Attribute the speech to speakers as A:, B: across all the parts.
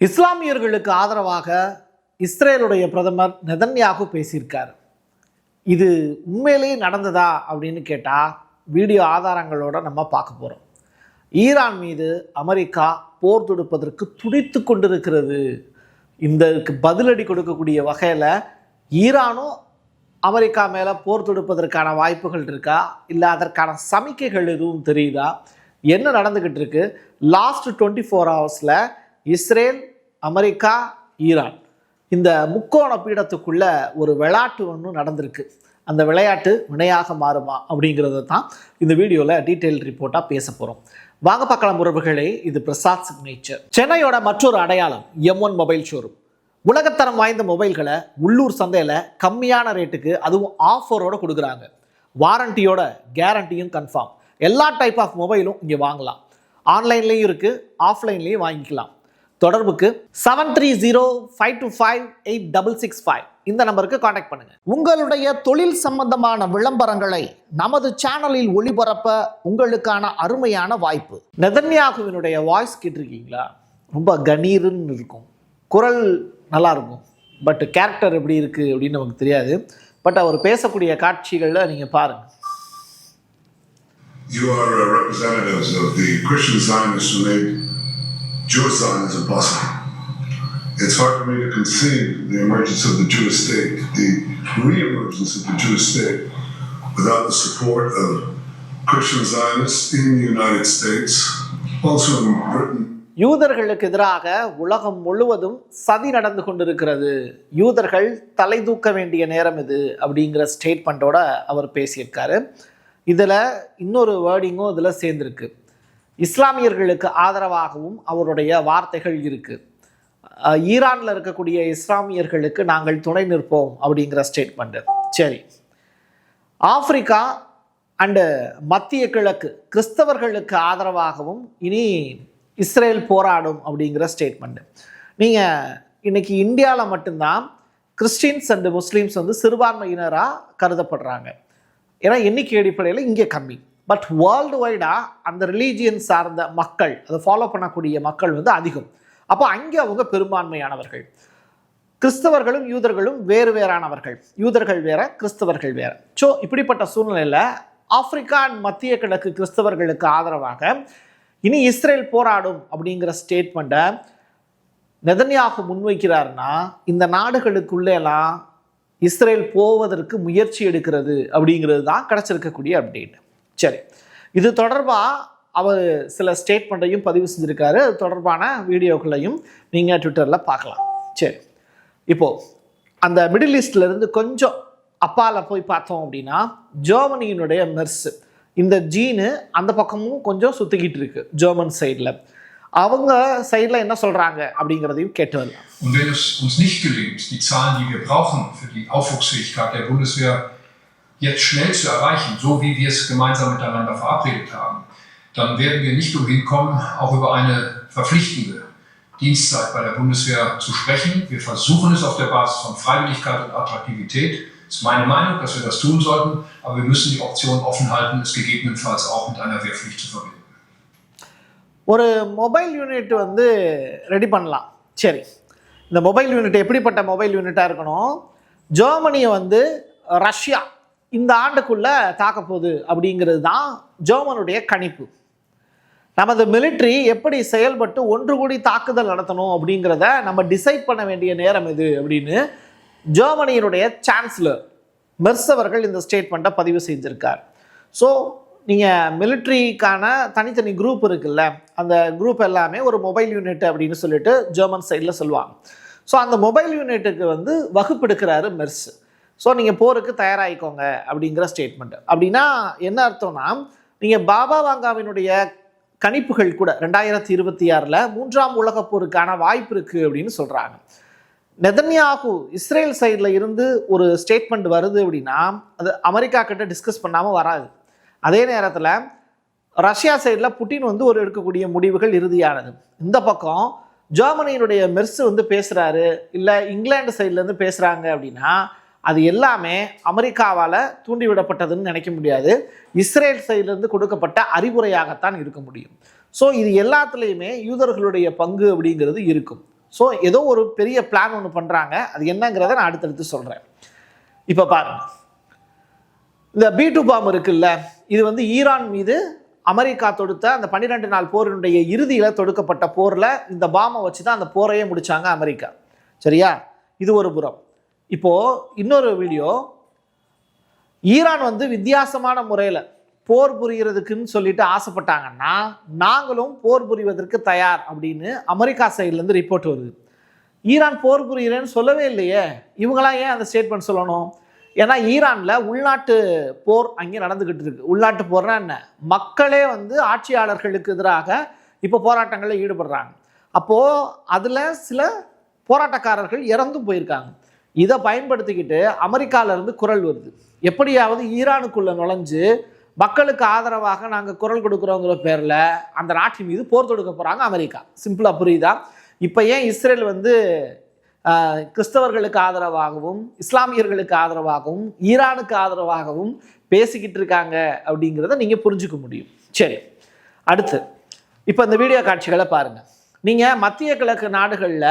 A: இஸ்லாமியர்களுக்கு ஆதரவாக இஸ்ரேலுடைய பிரதமர் நெதன்யாகு பேசியிருக்கார். இது உண்மையிலேயே நடந்ததா அப்படின்னு கேட்டால் வீடியோ ஆதாரங்களோட நம்ம பார்க்க போகிறோம். ஈரான் மீது அமெரிக்கா போர் தொடுப்பதற்கு துடித்து கொண்டிருக்கிறது. இதற்கு பதிலடி கொடுக்கக்கூடிய வகையில் ஈரானும் அமெரிக்கா மேலே போர் தொடுப்பதற்கான வாய்ப்புகள் இருக்கா, இல்லை அதற்கான சமிக்கைகள் எதுவும் தெரியுதா, என்ன நடந்துக்கிட்டு இருக்கு? லாஸ்ட் 24 ஹவர்ஸில் இஸ்ரேல், அமெரிக்கா, ஈரான் இந்த முக்கோண பீடத்துக்குள்ள ஒரு விளையாட்டு ஒன்று நடந்திருக்கு. அந்த விளையாட்டு வினையாக மாறுமா அப்படிங்கிறத தான் இந்த வீடியோவில் டீட்டெயில் ரிப்போர்ட்டாக பேச போகிறோம். வாங்க பார்க்கலாம் உறவுகளே. இது பிரசாத் சிக்னேச்சர். சென்னையோட மற்றொரு அடையாளம் M1 மொபைல் ஷோரூம். உலகத்தரம் வாய்ந்த மொபைல்களை உள்ளூர் சந்தையில் கம்மியான ரேட்டுக்கு, அதுவும் ஆஃபரோடு கொடுக்குறாங்க. வாரண்டியோட கேரண்டியும் கன்ஃபார்ம். எல்லா டைப் ஆஃப் மொபைலும் இங்கே வாங்கலாம். ஆன்லைன்லேயும் இருக்குது, ஆஃப்லைன்லேயும் வாங்கிக்கலாம். தொடர்புக்கு 7305258665 இந்த நம்பருக்கு காண்டாக்ட் பண்ணுங்க. உங்களுடைய தொழில் சம்பந்தமான விளம்பரங்களை நமது சேனலில் ஒளிபரப்ப உங்களுக்கான அருமையான வாய்ப்பு. நெதன்யாகுவினுடைய வாய்ஸ் கேட்டிருக்கீங்களா? ரொம்ப கணீர்னு இருக்கும், குரல் நல்லா இருக்கும். பட் கேரக்டர் எப்படி இருக்குது அப்படின்னு நமக்கு தெரியாது. பட் அவர் பேசக்கூடிய காட்சிகளில் நீங்கள் பாருங்கள்.
B: You are representatives of the Christian Zionists who made Jewish Zionism possible. It's hard for me to conceive the emergence of the Jewish state, the re-emergence of the Jewish state, without the support of Christian Zionists in the United States, also in Britain.
A: யூதர்களுக்கு எதிராக உலகம் முழுவதும் சதி நடந்து கொண்டிருக்கிறது. யூதர்கள் தலை தூக்க வேண்டிய நேரம் இது அப்படிங்கிற ஸ்டேட்மெண்ட்டோட அவர் பேசியிருக்காரு. இதில் இன்னொரு வேர்டிங்கும் இதில் சேர்ந்துருக்கு. இஸ்லாமியர்களுக்கு ஆதரவாகவும் அவருடைய வார்த்தைகள் இருக்குது. ஈரானில் இருக்கக்கூடிய இஸ்லாமியர்களுக்கு நாங்கள் துணை நிற்போம் அப்படிங்கிற ஸ்டேட்மெண்ட்டு. சரி, ஆப்பிரிக்கா அண்டு மத்திய கிழக்கு கிறிஸ்தவர்களுக்கு ஆதரவாகவும் இனி இஸ்ரேல் போராடும் அப்படிங்கிற ஸ்டேட்மெண்ட்டு. நீங்கள் இன்றைக்கி இந்தியாவில் மட்டும்தான் கிறிஸ்டின்ஸ் அண்டு முஸ்லீம்ஸ் சிறுபான்மையினராக கருதப்படுறாங்க. ஏன்னா எண்ணிக்கை அடிப்படையில் இங்கே கம்மி. பட் வேர்ல்டு வைடாக அந்த ரிலீஜியன் சார்ந்த மக்கள், அதை ஃபாலோ பண்ணக்கூடிய மக்கள் அதிகம். அப்போ அங்கே அவங்க பெரும்பான்மையானவர்கள். கிறிஸ்தவர்களும் யூதர்களும் வேறு வேறானவர்கள். யூதர்கள் வேற, கிறிஸ்தவர்கள் வேற. ஸோ இப்படிப்பட்ட சூழ்நிலையில் ஆப்பிரிக்கா அண்ட் மத்திய கிழக்கு கிறிஸ்தவர்களுக்கு ஆதரவாக இனி இஸ்ரேல் போராடும் அப்படிங்கிற ஸ்டேட்மெண்ட்டை நெதன்யாகு முன்வைக்கிறாருன்னா, இந்த நாடுகளுக்குள்ளேலாம் இஸ்ரேல் போவதற்கு முயற்சி எடுக்கிறது அப்படிங்கிறது தான் கிடச்சிருக்கக்கூடிய அப்டேட். சரி, இது தொடர்பாக அவர் சில ஸ்டேட்மெண்ட்டையும் பதிவு செஞ்சுருக்காரு. அது தொடர்பான வீடியோக்களையும் நீங்கள் ட்விட்டரில் பார்க்கலாம். சரி, இப்போது அந்த மிடில் ஈஸ்ட்லேருந்து கொஞ்சம் அப்பால் போய் பார்த்தோம் அப்படின்னா ஜெர்மனியினுடைய மெர்ஸ், இந்த ஜீனு அந்த பக்கமும் கொஞ்சம் சுற்றிக்கிட்டு இருக்கு ஜெர்மன் சைடில். அவங்க சைடில் என்ன சொல்கிறாங்க அப்படிங்கிறதையும் கேட்டு வரலாம்.
C: Und wenn es uns nicht gelingt, die Zahlen, die wir brauchen für die Aufwuchsfähigkeit der Bundeswehr jetzt schnell zu erreichen, so wie wir es gemeinsam miteinander verabredet haben, dann werden wir nicht umhin kommen, auch über eine verpflichtende Dienstzeit bei der Bundeswehr zu sprechen. Wir versuchen es auf der Basis von Freiwilligkeit und Attraktivität. Das ist meine Meinung, dass wir das tun sollten, aber wir müssen die Option offen halten, es gegebenenfalls auch mit einer Wehrpflicht zu verbinden.
A: ஒரு mobile unit ready பண்ணலாம். சரி, இந்த mobile unit எப்படிப்பட்ட mobile யூனிட்டாக இருக்கணும்? ஜெர்மனியை Russia இந்த ஆண்டுக்குள்ளே தாக்க போகுது அப்படிங்கிறது தான் ஜெர்மனுடைய கணிப்பு. நமது மிலிட்ரி எப்படி செயல்பட்டு ஒன்று கூடி தாக்குதல் நடத்தணும் அப்படிங்கிறத நம்ம டிசைட் பண்ண வேண்டிய நேரம் இது அப்படின்னு ஜெர்மனியினுடைய சான்சலர் மெர்ஸ் அவர்கள் இந்த ஸ்டேட்மெண்ட்டை பதிவு செஞ்சுருக்கார். ஸோ நீங்கள் மிலிட்ரிக்கான தனித்தனி குரூப் இருக்குல்ல, அந்த குரூப் எல்லாமே ஒரு மொபைல் யூனிட் அப்படின்னு சொல்லிட்டு ஜெர்மன் சைடில் சொல்லுவாங்க. ஸோ அந்த மொபைல் யூனிட்டுக்கு வகுப்பு எடுக்கிறாரு மெர்ஸ். ஸோ நீங்கள் போருக்கு தயாராகிக்கோங்க அப்படிங்கிற ஸ்டேட்மெண்ட். அப்படின்னா என்ன அர்த்தம்னா, நீங்கள் பாபா வாங்காவினுடைய கணிப்புகள் கூட 2026 மூன்றாம் உலகப் போருக்கான வாய்ப்பு இருக்குது அப்படின்னு சொல்கிறாங்க. நெதன்யாகு இஸ்ரேல் சைடில் இருந்து ஒரு ஸ்டேட்மெண்ட் வருது அப்படின்னா அது அமெரிக்கா கிட்ட டிஸ்கஸ் பண்ணாமல் வராது. அதே நேரத்தில் ரஷ்யா சைடில் புட்டின் ஒரு எடுக்கக்கூடிய முடிவுகள் இறுதியானது. இந்த பக்கம் ஜெர்மனியினுடைய மெர்ஸ் பேசுகிறாரு, இல்லை இங்கிலாந்து சைட்லேருந்து பேசுகிறாங்க அப்படின்னா அது எல்லாமே அமெரிக்காவால் தூண்டிவிடப்பட்டதுன்னு நினைக்க முடியாது. இஸ்ரேல் சைட்லேருந்து கொடுக்கப்பட்ட அறிவுரையாகத்தான் இருக்க முடியும். ஸோ இது எல்லாத்துலேயுமே யூதர்களுடைய பங்கு அப்படிங்கிறது இருக்கும். ஸோ ஏதோ ஒரு பெரிய பிளான் ஒன்று பண்ணுறாங்க. அது என்னங்கிறத நான் அடுத்தடுத்து சொல்கிறேன். இப்போ பாருங்க, இந்த B2 பாம் இருக்குல்ல, இது வந்து ஈரான் மீது அமெரிக்கா தொடுத்த அந்த 12 நாள் போரினுடைய இறுதியில் தொடுக்கப்பட்ட போரில் இந்த பாமை வச்சு தான் அந்த போரையே முடித்தாங்க அமெரிக்கா. சரியா? இது ஒரு புறம். இப்போது இன்னொரு வீடியோ, ஈரான் வந்து வித்தியாசமான முறையில் போர் புரிகிறதுக்குன்னு சொல்லிட்டு ஆசைப்பட்டாங்கன்னா நாங்களும் போர் புரிவதற்கு தயார் அப்படின்னு அமெரிக்கா சைட்லேருந்து ரிப்போர்ட் வருது. ஈரான் போர் புரிகிறேன்னு சொல்லவே இல்லையே, இவங்களாம் ஏன் அந்த ஸ்டேட்மெண்ட் சொல்லணும்? ஏன்னா ஈரானில் உள்நாட்டு போர் அங்கே நடந்துக்கிட்டு இருக்கு. உள்நாட்டு போர்னா என்ன? மக்களே வந்து ஆட்சியாளர்களுக்கு எதிராக இப்போ போராட்டங்களில் ஈடுபடுறாங்க. அப்போது அதில் சில போராட்டக்காரர்கள் இறந்தும் போயிருக்காங்க. இதை பயன்படுத்திக்கிட்டு அமெரிக்காவிலேருந்து குரல் வருது, எப்படியாவது ஈரானுக்குள்ளே நுழைஞ்சு மக்களுக்கு ஆதரவாக நாங்கள் குரல் கொடுக்குறோங்கிற பேரில் அந்த நாட்டின் மீது போர் தொடுக்க போகிறாங்க அமெரிக்கா. சிம்பிளாக புரியுதா? இப்போ ஏன் இஸ்ரேல் வந்து கிறிஸ்தவர்களுக்கு ஆதரவாகவும் இஸ்லாமியர்களுக்கு ஆதரவாகவும் ஈரானுக்கு ஆதரவாகவும் பேசிக்கிட்டு இருக்காங்க அப்படிங்கிறத நீங்கள் புரிஞ்சுக்க முடியும். சரி, அடுத்து இப்போ இந்த வீடியோ காட்சிகளை பாருங்கள். நீங்கள் மத்திய கிழக்கு நாடுகளில்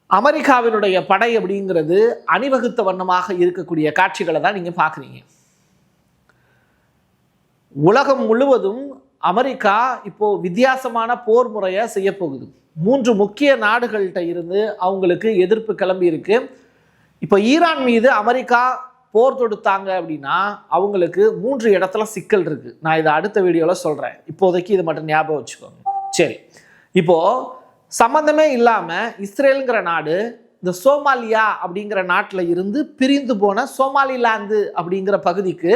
A: அமெரிக்காவினுடைய படை அப்படிங்கிறது அணிவகுத்த வண்ணமாக இருக்கக்கூடிய காட்சிகளை தான் நீங்கள் பார்க்குறீங்க. உலகம் முழுவதும் அமெரிக்கா இப்போ வித்தியாசமான போர் முறையை செய்ய போகுது. 3 முக்கிய நாடுகள்கிட்ட இருந்து அவங்களுக்கு எதிர்ப்பு கிளம்பி இருக்கு. இப்போ ஈரான் மீது அமெரிக்கா போர் தொடுத்தாங்க அப்படின்னா அவங்களுக்கு 3 இடத்துல சிக்கல் இருக்கு. நான் இதை அடுத்த வீடியோவில் சொல்கிறேன், இப்போதைக்கு இது மட்டும் ஞாபகம் வச்சுக்கோங்க. சரி, இப்போ சம்மந்தமே இல்லாமல் இஸ்ரேலுங்கிற நாடு இந்த சோமாலியா அப்படிங்கிற நாட்டில் இருந்து பிரிந்து போன சோமாலிலாந்து அப்படிங்கிற பகுதிக்கு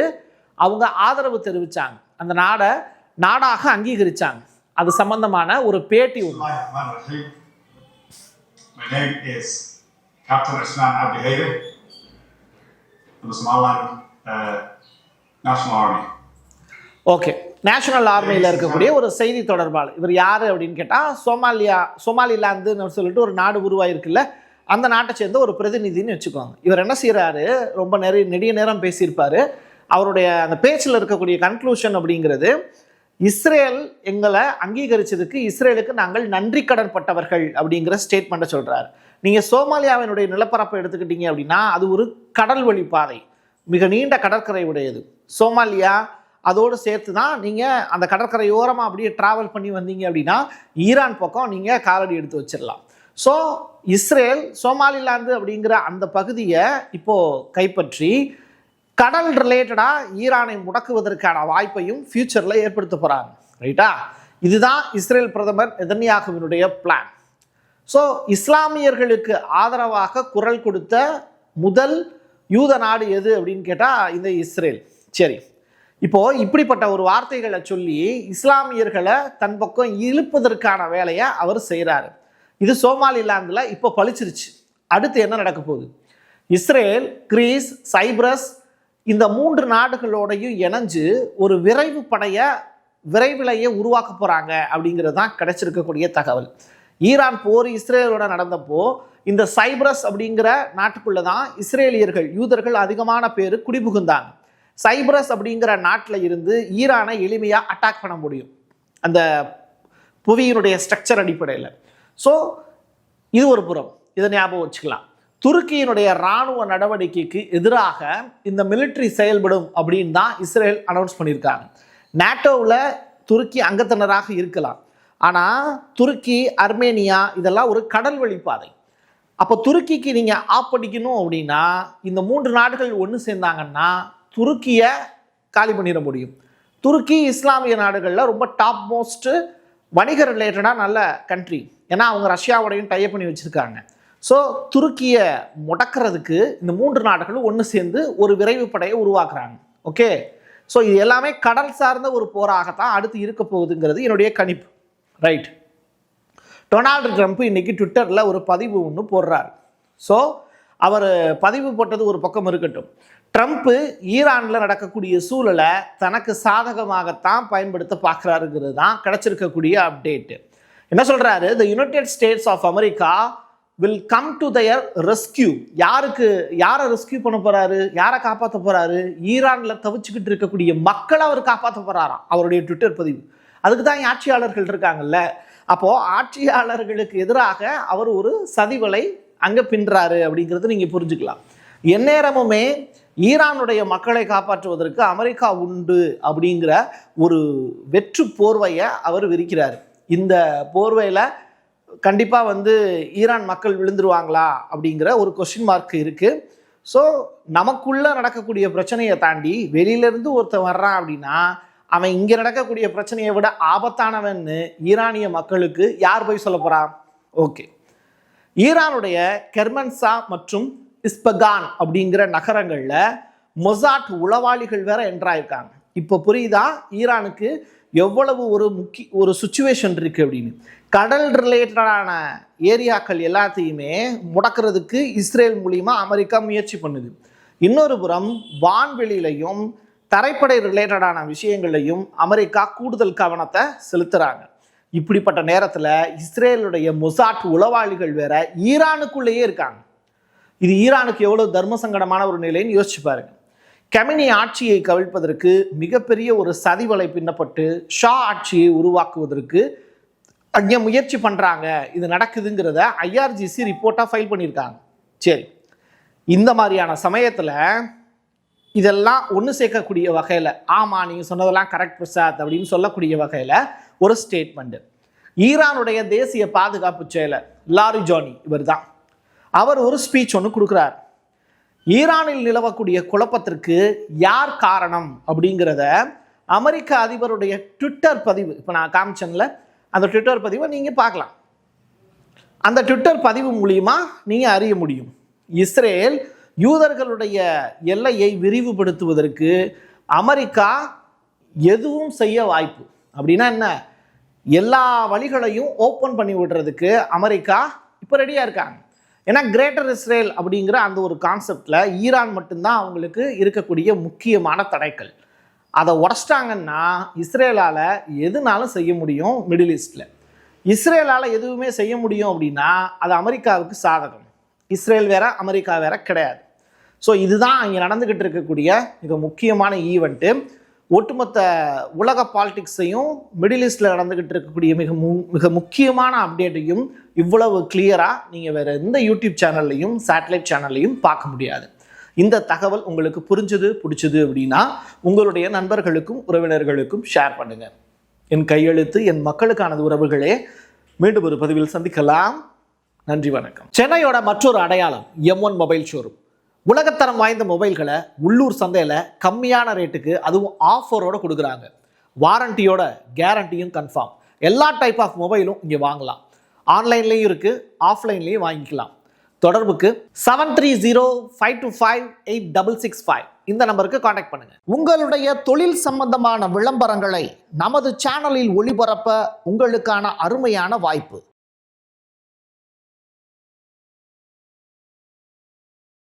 A: அவங்க ஆதரவு தெரிவித்தாங்க, அந்த நாடை நாடாக அங்கீகரித்தாங்க. அது சம்பந்தமான ஒரு பேட்டி ஒன்று.
D: My name is Captain Islam Abdi Haider of the Somaliland National Army.
A: Okay, national ஆர்மியில் இருக்கக்கூடிய ஒரு செய்தி தொடர்பாளர். இவர் யார் அப்படின்னு கேட்டால் சோமாலிலாந்துன்னு சொல்லிட்டு ஒரு நாடு உருவாயிருக்குல்ல, அந்த நாட்டை சேர்ந்த ஒரு பிரதிநிதின்னு வச்சுக்கோங்க. இவர் என்ன செய்கிறாரு, ரொம்ப நெடிய நேரம் பேசியிருப்பார். அவருடைய அந்த பேச்சில் இருக்கக்கூடிய கன்க்ளூஷன் அப்படிங்கிறது, இஸ்ரேல் எங்களை அங்கீகரித்ததுக்கு இஸ்ரேலுக்கு நாங்கள் நன்றி கடன் பட்டவர்கள் அப்படிங்கிற ஸ்டேட்மெண்ட்டை சொல்கிறார். நீங்கள் சோமாலியாவினுடைய நிலப்பரப்பை எடுத்துக்கிட்டீங்க அப்படின்னா அது ஒரு கடல் வழி பாதை, மிக நீண்ட கடற்கரை உடையது. சோமாலியா அதோடு சேர்த்து தான் நீங்கள் அந்த கடற்கரையோரமாக அப்படியே ட்ராவல் பண்ணி வந்தீங்க அப்படின்னா ஈரான் பக்கம் நீங்கள் காலடி எடுத்து வச்சிடலாம். ஸோ இஸ்ரேல் சோமாலிலாந்து அப்படிங்கிற அந்த பகுதியை இப்போது கைப்பற்றி கடல் ரிலேட்டடாக ஈரானை முடக்குவதற்கான வாய்ப்பையும் ஃபியூச்சரில் ஏற்படுத்த போகிறாங்க. ரைட்டா? இதுதான் இஸ்ரேல் பிரதமர் நெதன்யாகுவினுடைய பிளான். ஸோ இஸ்லாமியர்களுக்கு ஆதரவாக குரல் கொடுத்த முதல் யூத நாடு எது அப்படின்னு கேட்டால் இந்த இஸ்ரேல். சரி, இப்போது இப்படிப்பட்ட ஒரு வார்த்தைகளை சொல்லி இஸ்லாமியர்களை தன் பக்கம் இழுப்பதற்கான வேலையை அவர் செய்கிறாரு. இது சோமாலிலாந்தில் இப்போ பழிச்சிருச்சு. அடுத்து என்ன நடக்க போகுது? இஸ்ரேல், கிரீஸ், சைப்ரஸ் இந்த 3 நாடுகளோடையும் இணைஞ்சு ஒரு விரைவு படையை விரைவிலேயே உருவாக்க போகிறாங்க அப்படிங்கிறது தான் கிடைச்சிருக்கக்கூடிய தகவல். ஈரான் போர் இஸ்ரேலோட நடந்தப்போ இந்த சைப்ரஸ் அப்படிங்கிற நாட்டுக்குள்ளே தான் இஸ்ரேலியர்கள் யூதர்கள் அதிகமான பேர் குடிபுகுந்தாங்க. சைப்ரஸ் அப்படிங்கிற நாட்டில் இருந்து ஈரானை எளிமையாக அட்டாக் பண்ண முடியும் அந்த புவியினுடைய ஸ்ட்ரக்சர் அடிப்படையில். ஸோ இது ஒரு புறம், இதை ஞாபகம் வச்சுக்கலாம். துருக்கியினுடைய இராணுவ நடவடிக்கைக்கு எதிராக இந்த மிலிட்ரி செயல்படும் அப்படின்னு தான் இஸ்ரேல் அனௌன்ஸ் பண்ணியிருக்காங்க. நேட்டோவில் துருக்கி அங்கத்தினராக இருக்கலாம், ஆனால் துருக்கி, அர்மேனியா இதெல்லாம் ஒரு கடல் வழி பாதை. அப்போ துருக்கிக்கு நீங்கள் ஆப்படிக்கணும் அப்படின்னா இந்த 3 நாடுகள் ஒன்று சேர்ந்தாங்கன்னா துருக்கியை காலி பண்ணிட முடியும். துருக்கி இஸ்லாமிய நாடுகளில் ரொம்ப டாப் மோஸ்ட் வணிக ரிலேட்டடாக நல்ல கண்ட்ரி, ஏன்னா அவங்க ரஷ்யாவோடையும் டைப் பண்ணி வச்சுருக்காங்க. ஸோ துருக்கியை முடக்கிறதுக்கு இந்த 3 நாடுகளும் ஒன்று சேர்ந்து ஒரு விரைவு படையை உருவாக்குறாங்க. ஓகே, ஸோ இது எல்லாமே கடல் சார்ந்த ஒரு போராகத்தான் அடுத்து இருக்க போகுதுங்கிறது என்னுடைய கணிப்பு. ரைட், டொனால்டு ட்ரம்ப் இன்னைக்கு ட்விட்டரில் ஒரு பதிவு ஒன்று போடுறாரு. ஸோ அவர் பதிவு போட்டது ஒரு பக்கம் இருக்கட்டும், ட்ரம்ப்பு ஈரானில் நடக்கக்கூடிய சூழலை தனக்கு சாதகமாகத்தான் பயன்படுத்த பார்க்குறாருங்கிறது தான் கிடச்சிருக்கக்கூடிய அப்டேட்டு. என்ன சொல்கிறாரு? The United States of America will come to their rescue. யாரை ரெஸ்கியூ பண்ண போகிறாரு? யாரை காப்பாற்ற போகிறாரு? ஈரானில் தவிச்சுக்கிட்டு இருக்கக்கூடிய மக்களை அவர் காப்பாற்ற போகிறாராம். அவருடைய ட்விட்டர் பதிவு. அதுக்கு தான் ஆட்சியாளர்கள் இருக்காங்கல்ல, அப்போது ஆட்சியாளர்களுக்கு எதிராக அவர் ஒரு சதிவலை அங்கே பின்றாரு அப்படிங்கிறது நீங்கள் புரிஞ்சுக்கலாம். எந்நேரமுமே ஈரானுடைய மக்களை காப்பாற்றுவதற்கு அமெரிக்கா உண்டு அப்படிங்கிற ஒரு வெற்று போர்வையை அவர் விரிக்கிறார். இந்த போர்வையில் கண்டிப்பாக ஈரான் மக்கள் விழுந்துருவாங்களா அப்படிங்கிற ஒரு கொஸ்டின் மார்க் இருக்குது. ஸோ நமக்குள்ளே நடக்கக்கூடிய பிரச்சனையை தாண்டி வெளியிலேருந்து ஒருத்தன் வர்றான் அப்படின்னா அவன் இங்கே நடக்கக்கூடிய பிரச்சனையை விட ஆபத்தானவன்னு ஈரானிய மக்களுக்கு யார் போய் சொல்ல போகிறா? ஓகே, ஈரானுடைய கெர்மன்சா மற்றும் இஸ்பகான் அப்படிங்கிற நகரங்களில் மொசாட் உளவாளிகள் வேற என்ட்ராயிருக்காங்க. இப்போ புரியுதா ஈரானுக்கு எவ்வளவு ஒரு சுச்சுவேஷன் இருக்குது அப்படின்னு. கடல் ரிலேட்டடான ஏரியாக்கள் எல்லாத்தையுமே முடக்கிறதுக்கு இஸ்ரேல் மூலிமா அமெரிக்கா முயற்சி பண்ணுது. இன்னொரு புறம் வான்வெளியிலையும் தரைப்படை ரிலேட்டடான விஷயங்களையும் அமெரிக்கா கூடுதல் கவனத்தை செலுத்துகிறாங்க. இப்படிப்பட்ட நேரத்தில் இஸ்ரேலுடைய மொசாட் உளவாளிகள் வேற ஈரானுக்குள்ளேயே இருக்காங்க. இது ஈரானுக்கு எவ்வளோ தர்ம சங்கடமான ஒரு நிலைன்னு யோசிச்சு பாருங்க. கெமினி ஆட்சியை கவிழ்ப்பதற்கு மிகப்பெரிய ஒரு சதிவலை பின்னப்பட்டு ஷா ஆட்சியை உருவாக்குவதற்கு அங்கே முயற்சி பண்ணுறாங்க. இது நடக்குதுங்கிறத IRGC ரிப்போர்ட்டாக ஃபைல் பண்ணியிருக்காங்க. சரி, இந்த மாதிரியான சமயத்தில் இதெல்லாம் ஒன்று சேர்க்கக்கூடிய வகையில், ஆமாம் நீங்கள் சொன்னதெல்லாம் கரெக்ட் பிரசாத் அப்படின்னு சொல்லக்கூடிய வகையில் ஒரு ஸ்டேட்மெண்ட்டு ஈரானுடைய தேசிய பாதுகாப்பு செயலர் லாரிஜானி இவர் தான், அவர் ஒரு ஸ்பீச் ஒன்று கொடுக்குறார். ஈரானில் நிலவக்கூடிய குழப்பத்திற்கு யார் காரணம் அப்படிங்கிறத அமெரிக்க அதிபருடைய ட்விட்டர் பதிவு, இப்போ நான் காமிச்சேன்ல அந்த ட்விட்டர் பதிவை நீங்கள் பார்க்கலாம். அந்த ட்விட்டர் பதிவு மூலிமா நீங்கள் அறிய முடியும். இஸ்ரேல் யூதர்களுடைய எல்லையை விரிவுபடுத்துவதற்கு அமெரிக்கா எதுவும் செய்ய வாய்ப்பு. அப்படின்னா என்ன, எல்லா வழிகளையும் ஓப்பன் பண்ணி விடுறதுக்கு அமெரிக்கா இப்போ ரெடியாக இருக்காங்க. ஏன்னா கிரேட்டர் இஸ்ரேல் அப்படிங்கிற அந்த ஒரு கான்செப்டில் ஈரான் மட்டும்தான் அவங்களுக்கு இருக்கக்கூடிய முக்கியமான தடைகள். அதை உடச்சிட்டாங்கன்னா இஸ்ரேலால் எதுனாலும் செய்ய முடியும். மிடில் ஈஸ்டில் இஸ்ரேலால் எதுவுமே செய்ய முடியும் அப்படின்னா அது அமெரிக்காவுக்கு சாதகம். இஸ்ரேல் வேற அமெரிக்கா வேற கிடையாது. ஸோ இதுதான் இங்கே நடந்துக்கிட்டு இருக்கக்கூடிய மிக முக்கியமான ஈவெண்ட்டு. ஒட்டுமொத்த உலக பாலிடிக்ஸையும் மிடில் ஈஸ்டில் நடந்துக்கிட்டு இருக்கக்கூடிய மிக முக்கியமான அப்டேட்டையும் இவ்வளவு கிளியராக நீங்கள் வேறு எந்த யூடியூப் சேனல்லையும் சேட்டலைட் சேனல்லையும் பார்க்க முடியாது. இந்த தகவல் உங்களுக்கு பிடிச்சது அப்படின்னா உங்களுடைய நண்பர்களுக்கும் உறவினர்களுக்கும் ஷேர் பண்ணுங்கள். என் கையெழுத்து என் மக்களுக்கானது உறவுகளே. மீண்டும் ஒரு பதிவில் சந்திக்கலாம். நன்றி, வணக்கம். சென்னையோட மற்றொரு அடையாளம் M1 மொபைல் ஷோரூம். உலகத்தரம் வாய்ந்த மொபைல்களை உள்ளூர் சந்தையில் கம்மியான ரேட்டுக்கு அதுவும் ஆஃபரோடு கொடுக்குறாங்க. வாரண்டியோட கேரண்டியும் கன்ஃபார்ம். எல்லா டைப் ஆஃப் மொபைலும் இங்கே வாங்கலாம். ஆன்லைன்லேயும் இருக்குது, ஆஃப்லைன்லேயும் வாங்கிக்கலாம். தொடர்புக்கு 7305258665 இந்த நம்பருக்கு காண்டாக்ட் பண்ணுங்க. உங்களுடைய தொழில் சம்பந்தமான விளம்பரங்களை நமது சேனலில் ஒளிபரப்ப உங்களுக்கான அருமையான வாய்ப்பு.